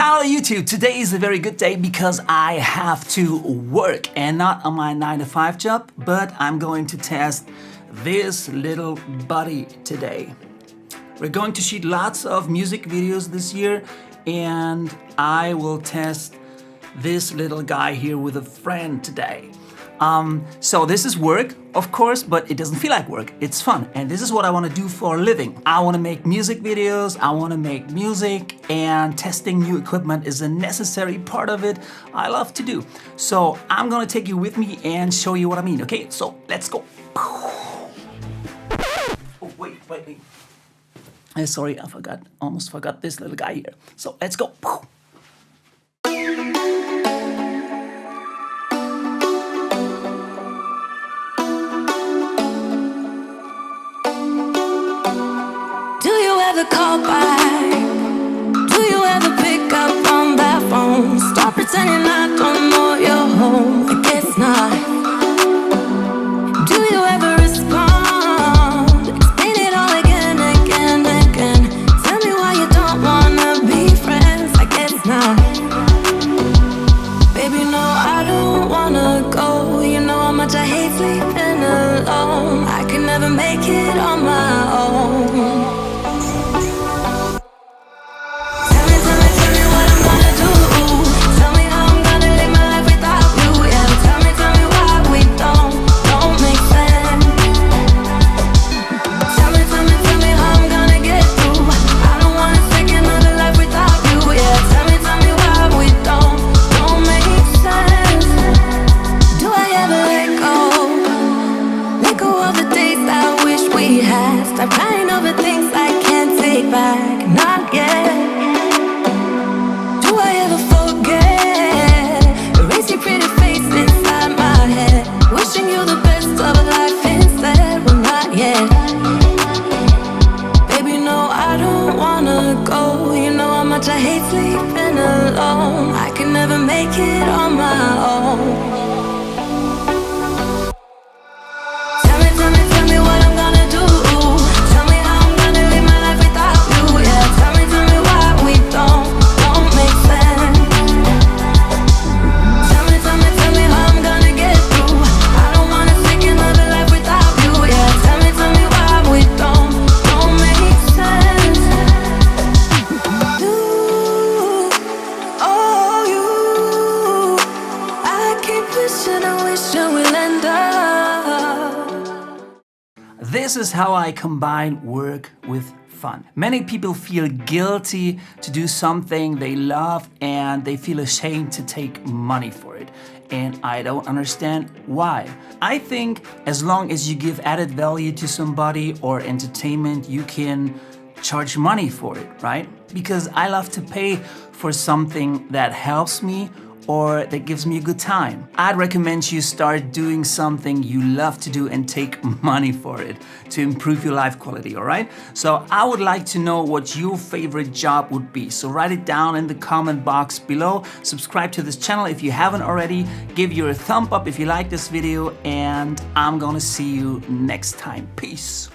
Hello YouTube! Today is a very good day because I have to work and not on my 9-to-5 job, but I'm going to test this little buddy today. We're going to shoot lots of music videos this year and I will test this little guy here with a friend today. So this is work, of course, but it doesn't feel like work. It's fun. And this is what I want to do for a living. I want to make music videos. I want to make music, and testing new equipment is a necessary part of it. I love to do. So I'm going to take you with me and show you what I mean. Okay, so let's go. Oh, wait. Sorry, almost forgot this little guy here. So let's go. Call back. Do you ever pick up on that phone? Stop pretending I don't know you're home. I guess not. Do you ever respond? Explain it all again. Tell me why you don't wanna be friends. I guess not. Baby, no, I don't wanna go. You know how much I hate sleeping alone. I can never make it on my own. Stop crying over things I can't take back, not yet. Do I ever forget? Erase your pretty face inside my head. Wishing you the best of life instead, well not yet. Baby, no, I don't wanna go. You know how much I hate sleeping alone. I can never make it on my own. Tell me what I'm gonna do. This is how I combine work with fun. Many people feel guilty to do something they love and they feel ashamed to take money for it. And I don't understand why. I think as long as you give added value to somebody or entertainment, you can charge money for it, right? Because I love to pay for something that helps me or that gives me a good time. I'd recommend you start doing something you love to do and take money for it to improve your life quality, all right? So I would like to know what your favorite job would be. So write it down in the comment box below. Subscribe to this channel if you haven't already. Give you a thumb up if you like this video, and I'm gonna see you next time. Peace.